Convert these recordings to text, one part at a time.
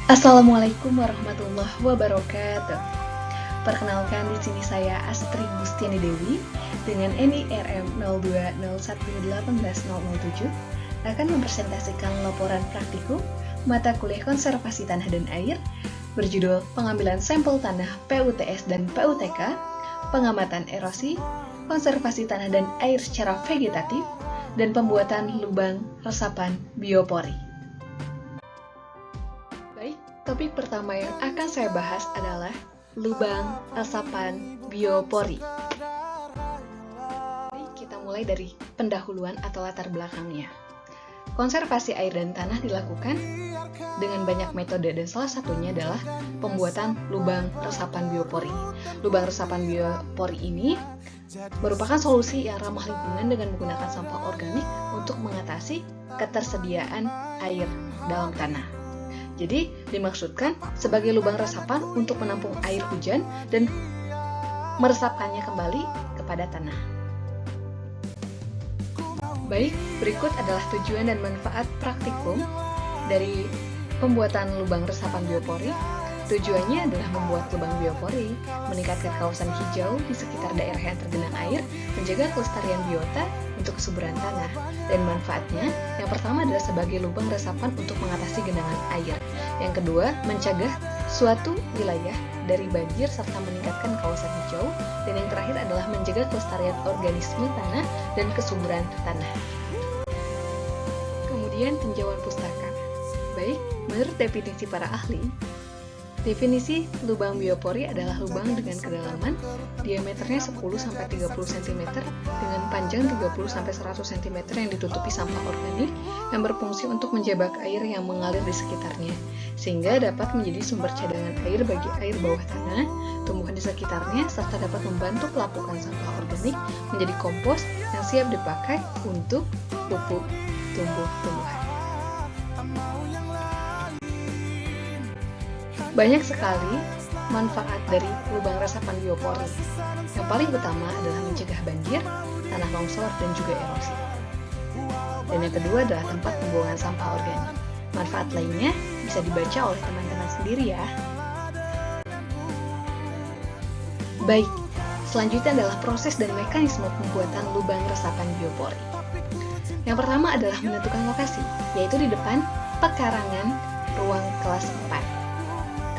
Assalamualaikum warahmatullahi wabarakatuh. Perkenalkan, di sini saya Astri Gustiani Dewi dengan NIRM 0201180007 akan mempresentasikan laporan praktikum mata kuliah konservasi tanah dan air berjudul pengambilan sampel tanah PUTS dan PUTK, pengamatan erosi, konservasi tanah dan air secara vegetatif, dan pembuatan lubang resapan biopori. Baik, topik pertama yang akan saya bahas adalah lubang resapan biopori. Baik, kita mulai dari pendahuluan atau latar belakangnya. Konservasi air dan tanah dilakukan dengan banyak metode dan salah satunya adalah pembuatan lubang resapan biopori. Lubang resapan biopori ini merupakan solusi yang ramah lingkungan dengan menggunakan sampah organik untuk mengatasi ketersediaan air dalam tanah. Jadi, dimaksudkan sebagai lubang resapan untuk menampung air hujan dan meresapkannya kembali kepada tanah. Baik, berikut adalah tujuan dan manfaat praktikum dari pembuatan lubang resapan biopori. Tujuannya adalah membuat lubang biopori, meningkatkan kawasan hijau di sekitar daerah yang tergenang air, menjaga kelestarian biota untuk kesuburan tanah. Dan manfaatnya, yang pertama adalah sebagai lubang resapan untuk mengatasi genangan air. Yang kedua, mencegah suatu wilayah dari banjir serta meningkatkan kawasan hijau. Dan yang terakhir adalah menjaga kelestarian organisme tanah dan kesuburan tanah. Kemudian tinjauan pustaka. Baik, menurut definisi para ahli, definisi lubang biopori adalah lubang dengan kedalaman diameternya 10-30 cm dengan panjang 30-100 cm yang ditutupi sampah organik yang berfungsi untuk menjebak air yang mengalir di sekitarnya, sehingga dapat menjadi sumber cadangan air bagi air bawah tanah, tumbuhan di sekitarnya, serta dapat membantu pelapukan sampah organik menjadi kompos yang siap dipakai untuk pupuk tumbuh-tumbuhan. Banyak sekali manfaat dari lubang resapan biopori. Yang paling utama adalah mencegah banjir, tanah longsor, dan juga erosi. Dan yang kedua adalah tempat pembuangan sampah organik. Manfaat lainnya bisa dibaca oleh teman-teman sendiri ya. Baik, selanjutnya adalah proses dan mekanisme pembuatan lubang resapan biopori. Yang pertama adalah menentukan lokasi, yaitu di depan pekarangan ruang kelas 4.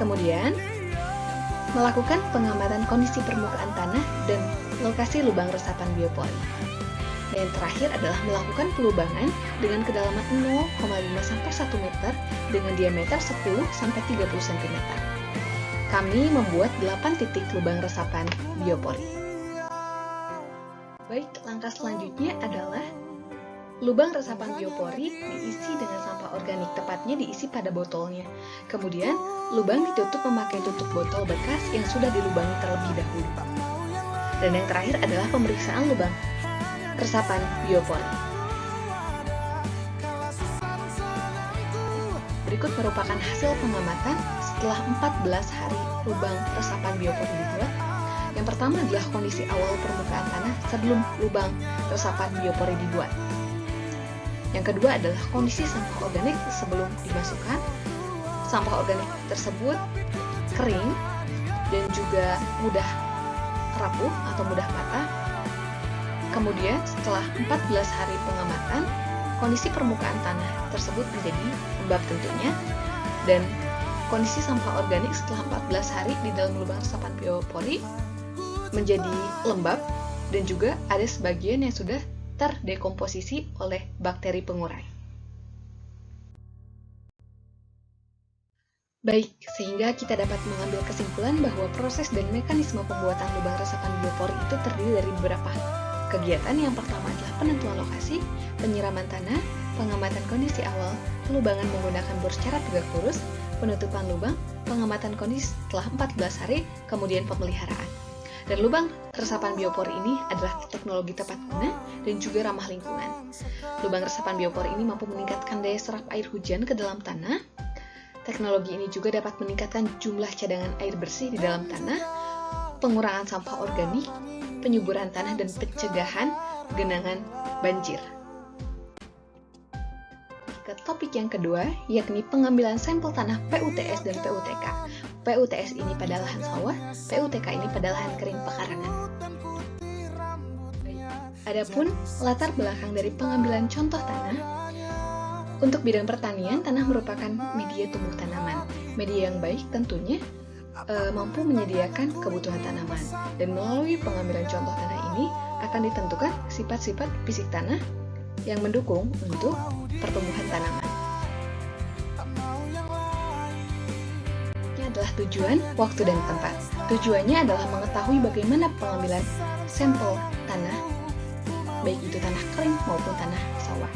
Kemudian, melakukan pengamatan kondisi permukaan tanah dan lokasi lubang resapan biopori. Dan yang terakhir adalah melakukan pelubangan dengan kedalaman 0,5-1 meter dengan diameter 10-30 cm. Kami membuat 8 titik lubang resapan biopori. Baik, langkah selanjutnya adalah lubang resapan biopori diisi dengan sampah organik, tepatnya diisi pada botolnya. Kemudian, lubang ditutup memakai tutup botol bekas yang sudah dilubangi terlebih dahulu. Dan yang terakhir adalah pemeriksaan lubang resapan biopori. Berikut merupakan hasil pengamatan setelah 14 hari lubang resapan biopori dibuat. Yang pertama adalah kondisi awal permukaan tanah sebelum lubang resapan biopori dibuat. Yang kedua adalah kondisi sampah organik sebelum dimasukkan. Sampah organik tersebut kering dan juga mudah rapuh atau mudah patah. Kemudian setelah 14 hari pengamatan, kondisi permukaan tanah tersebut menjadi lembab tentunya. Dan kondisi sampah organik setelah 14 hari di dalam lubang resapan biopori menjadi lembab dan juga ada sebagian yang sudah terdekomposisi oleh bakteri pengurai. Baik, sehingga kita dapat mengambil kesimpulan bahwa proses dan mekanisme pembuatan lubang resapan biopori itu terdiri dari beberapa kegiatan. Yang pertama adalah penentuan lokasi, penyiraman tanah, pengamatan kondisi awal, pelubangan menggunakan bor secara tegak lurus, penutupan lubang, pengamatan kondisi setelah 14 hari, kemudian pemeliharaan. Dan lubang resapan biopori ini adalah teknologi tepat guna dan juga ramah lingkungan. Lubang resapan biopori ini mampu meningkatkan daya serap air hujan ke dalam tanah. Teknologi ini juga dapat meningkatkan jumlah cadangan air bersih di dalam tanah, pengurangan sampah organik, penyuburan tanah, dan pencegahan genangan banjir. Ke top topik yang kedua, yakni pengambilan sampel tanah PUTS dan PUTK. PUTS ini pada lahan sawah, PUTK ini pada lahan kering pekarangan. Adapun latar belakang dari pengambilan contoh tanah, untuk bidang pertanian, tanah merupakan media tumbuh tanaman. Media yang baik tentunya mampu menyediakan kebutuhan tanaman, dan melalui pengambilan contoh tanah ini akan ditentukan sifat-sifat fisik tanah yang mendukung untuk pertumbuhan tanaman. Ini adalah tujuan, waktu, dan tempat. Tujuannya adalah mengetahui bagaimana pengambilan sampel tanah, baik itu tanah kering maupun tanah sawah.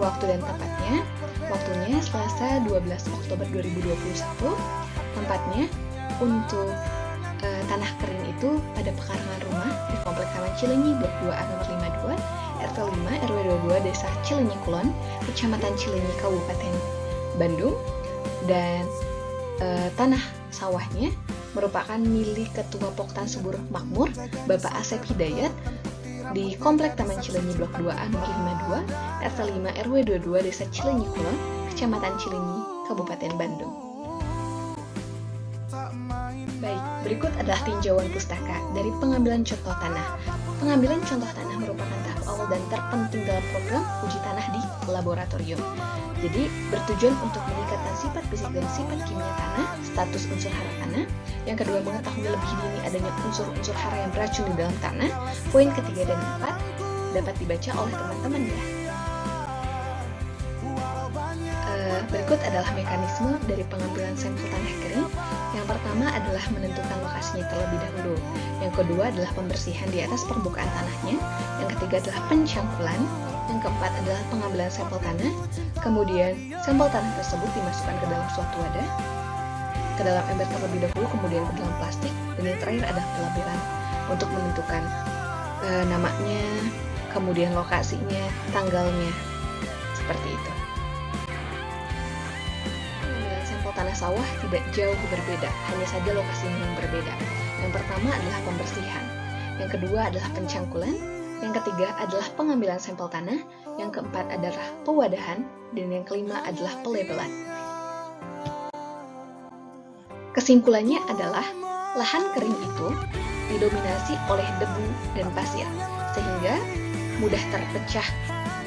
Waktu dan tempatnya, waktunya Selasa 12 Oktober 2021, tempatnya untuk tanah kering itu pada pekarangan rumah di Komplek Taman Cileunyi Blok 2A nomor 52, RT 5 RW 22 Desa Cileunyi Kulon, Kecamatan Cileunyi, Kabupaten Bandung. Dan tanah sawahnya merupakan milik Ketua Poktan Subur Makmur Bapak Asep Hidayat di Komplek Taman Cileunyi Blok 2A nomor 52, RT 5 RW 22 Desa Cileunyi Kulon, Kecamatan Cileunyi, Kabupaten Bandung. Baik, berikut adalah tinjauan pustaka dari pengambilan contoh tanah. Pengambilan contoh tanah merupakan tahap awal dan terpenting dalam program uji tanah di laboratorium. Jadi, bertujuan untuk meningkatkan sifat fisik dan sifat kimia tanah, status unsur hara tanah. Yang kedua, mengetahui lebih dini adanya unsur-unsur hara yang beracun di dalam tanah. Poin ketiga dan keempat dapat dibaca oleh teman-teman ya. Berikut adalah mekanisme dari pengambilan sampel tanah kering. Yang pertama adalah menentukan lokasinya terlebih dahulu. Yang kedua adalah pembersihan di atas permukaan tanahnya. Yang ketiga adalah pencangkulan. Yang keempat adalah pengambilan sampel tanah. Kemudian sampel tanah tersebut dimasukkan ke dalam suatu wadah, ke dalam ember terlebih dahulu, kemudian ke dalam plastik. Dan yang terakhir adalah pelabelan untuk menentukan namanya, kemudian lokasinya, tanggalnya, seperti itu. Tanah sawah tidak jauh berbeda, hanya saja lokasinya yang berbeda. Yang pertama adalah pembersihan, yang kedua adalah pencangkulan, yang ketiga adalah pengambilan sampel tanah, yang keempat adalah pewadahan, dan yang kelima adalah pelabelan. Kesimpulannya adalah lahan kering itu didominasi oleh debu dan pasir, sehingga mudah terpecah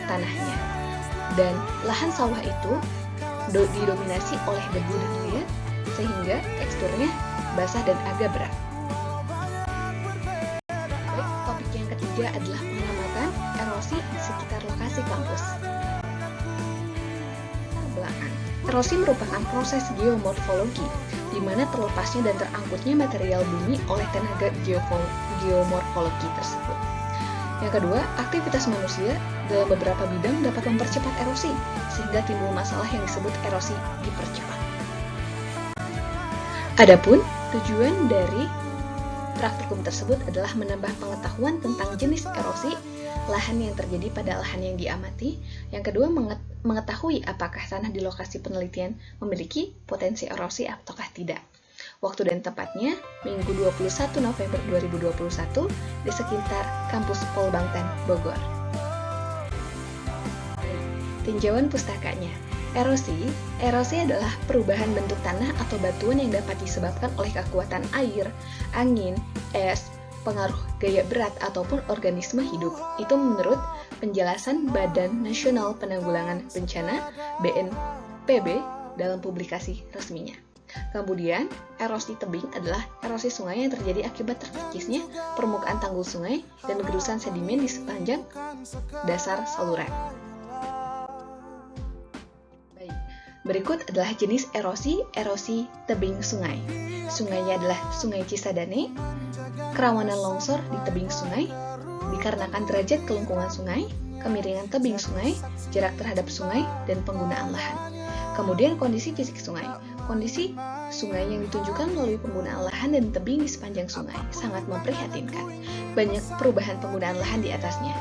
tanahnya. Dan lahan sawah itu didominasi oleh debu dan liat, sehingga teksturnya basah dan agak berat. Baik, topik yang ketiga adalah pengamatan erosi di sekitar lokasi kampus. Belakang. Erosi merupakan proses geomorfologi, di mana terlepasnya dan terangkutnya material bumi oleh tenaga geomorfologi tersebut. Yang kedua, aktivitas manusia dalam beberapa bidang dapat mempercepat erosi, sehingga timbul masalah yang disebut erosi dipercepat. Adapun tujuan dari praktikum tersebut adalah menambah pengetahuan tentang jenis erosi lahan yang terjadi pada lahan yang diamati. Yang kedua, mengetahui apakah tanah di lokasi penelitian memiliki potensi erosi ataukah tidak. Waktu dan tempatnya, Minggu 21 November 2021 di sekitar kampus Polbangtan, Bogor. Tinjauan pustakanya. Erosi adalah perubahan bentuk tanah atau batuan yang dapat disebabkan oleh kekuatan air, angin, es, pengaruh gaya berat ataupun organisme hidup. Itu menurut penjelasan Badan Nasional Penanggulangan Bencana (BNPB) dalam publikasi resminya. Kemudian, erosi tebing adalah erosi sungai yang terjadi akibat terkikisnya permukaan tanggul sungai dan gerusan sedimen di sepanjang dasar saluran. Baik, berikut adalah jenis erosi tebing sungai. Sungainya adalah Sungai Cisadane. Kerawanan longsor di tebing sungai dikarenakan derajat kelengkungan sungai, kemiringan tebing sungai, jarak terhadap sungai, dan penggunaan lahan. Kemudian kondisi fisik sungai. Kondisi sungai yang ditunjukkan melalui penggunaan lahan dan tebing di sepanjang sungai sangat memprihatinkan. Banyak perubahan penggunaan lahan di atasnya.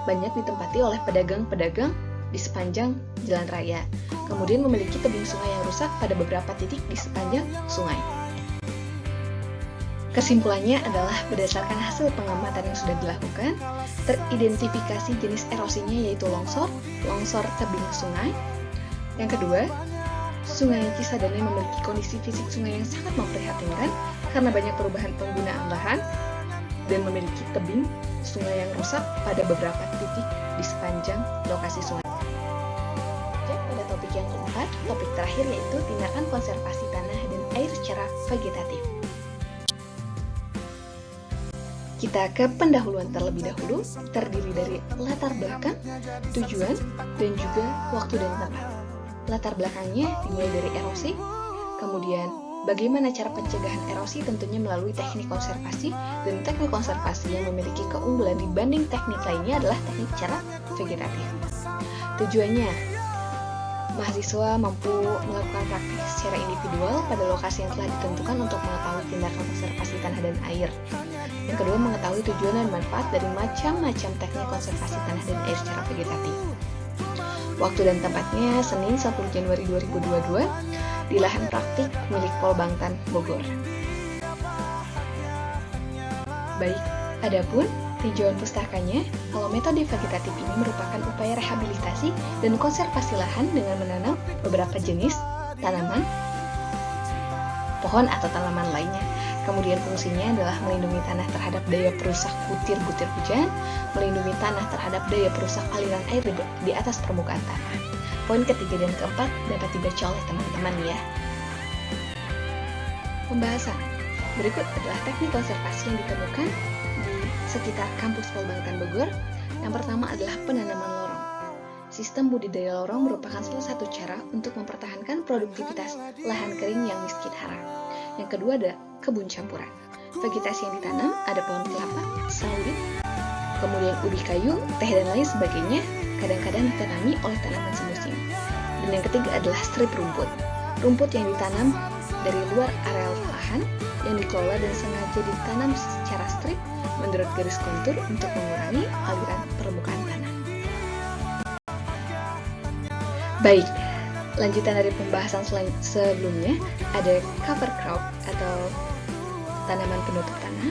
Banyak ditempati oleh pedagang-pedagang di sepanjang jalan raya. Kemudian memiliki tebing sungai yang rusak pada beberapa titik di sepanjang sungai. Kesimpulannya adalah berdasarkan hasil pengamatan yang sudah dilakukan, teridentifikasi jenis erosinya yaitu longsor tebing sungai, Yang kedua, Sungai Cisadane memiliki kondisi fisik sungai yang sangat memprihatinkan karena banyak perubahan penggunaan lahan dan memiliki tebing sungai yang rusak pada beberapa titik di sepanjang lokasi sungai. Pada topik yang keempat, topik terakhir yaitu tindakan konservasi tanah dan air secara vegetatif. Kita ke pendahuluan terlebih dahulu, terdiri dari latar belakang, tujuan, dan juga waktu dan tempat. Latar belakangnya dimulai dari erosi, kemudian bagaimana cara pencegahan erosi tentunya melalui teknik konservasi, dan teknik konservasi yang memiliki keunggulan dibanding teknik lainnya adalah teknik cara vegetatif. Tujuannya, mahasiswa mampu melakukan praktik secara individual pada lokasi yang telah ditentukan untuk mengetahui tindakan konservasi tanah dan air. Yang kedua, mengetahui tujuan dan manfaat dari macam-macam teknik konservasi tanah dan air secara vegetatif. Waktu dan tempatnya Senin 10 Januari 2022 di lahan praktik milik Polbangtan Bogor. Baik, adapun tinjauan pustakanya, kalau metode vegetatif ini merupakan upaya rehabilitasi dan konservasi lahan dengan menanam beberapa jenis tanaman, pohon atau tanaman lainnya. Kemudian fungsinya adalah melindungi tanah terhadap daya perusak butir-butir hujan, melindungi tanah terhadap daya perusak aliran air di atas permukaan tanah. Poin ketiga dan keempat dapat dibaca oleh teman-teman ya. Pembahasan berikut adalah teknik konservasi yang ditemukan di sekitar kampus Polbangtan Bogor. Yang pertama adalah penanaman lorong. Sistem budidaya lorong merupakan salah satu cara untuk mempertahankan produktivitas lahan kering yang miskin hara. Yang kedua ada kebun campuran. Vegetasi yang ditanam ada pohon kelapa, sawit, kemudian ubi kayu, teh dan lain sebagainya, kadang-kadang ditanami oleh tanaman semusim. Dan yang ketiga adalah strip rumput. Rumput yang ditanam dari luar areal lahan yang dikelola dan sengaja ditanam secara strip menurut garis kontur untuk mengurangi aliran permukaan tanah. Baik, lanjutan dari pembahasan sebelumnya ada cover crop atau tanaman penutup tanah.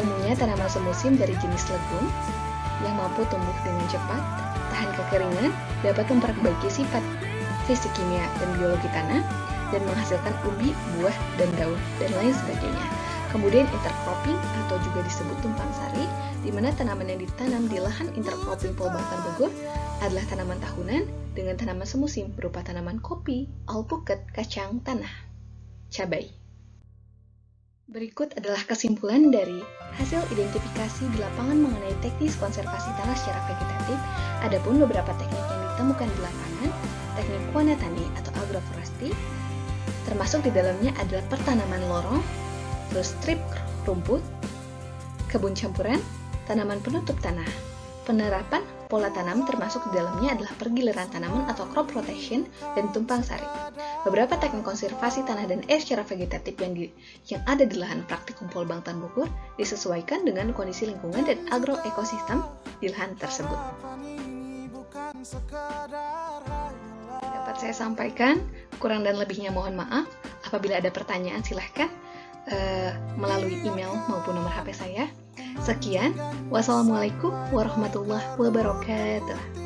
Umumnya tanaman semusim dari jenis legum yang mampu tumbuh dengan cepat, tahan kekeringan, dapat memperbaiki sifat fisik kimia dan biologi tanah, dan menghasilkan umbi, buah, dan daun, dan lain sebagainya. Kemudian intercropping atau juga disebut tumpang sari, di mana tanaman yang ditanam di lahan intercropping Polbangtan Bogor adalah tanaman tahunan dengan tanaman semusim berupa tanaman kopi, alpukat, kacang tanah, cabai. Berikut adalah kesimpulan dari hasil identifikasi di lapangan mengenai teknis konservasi tanah secara vegetatif. Adapun beberapa teknik yang ditemukan di lapangan, teknik Wanatani atau agroforestry, termasuk di dalamnya adalah pertanaman lorong, terus strip rumput, kebun campuran, tanaman penutup tanah. Penerapan pola tanam termasuk di dalamnya adalah pergiliran tanaman atau crop rotation dan tumpang sari. Beberapa teknik konservasi tanah dan air secara vegetatif yang ada di lahan praktikum Polbangtan Bogor disesuaikan dengan kondisi lingkungan dan agroekosistem di lahan tersebut. Dapat saya sampaikan, kurang dan lebihnya mohon maaf. Apabila ada pertanyaan silahkan melalui email maupun nomor HP saya. Sekian, wassalamualaikum warahmatullahi wabarakatuh.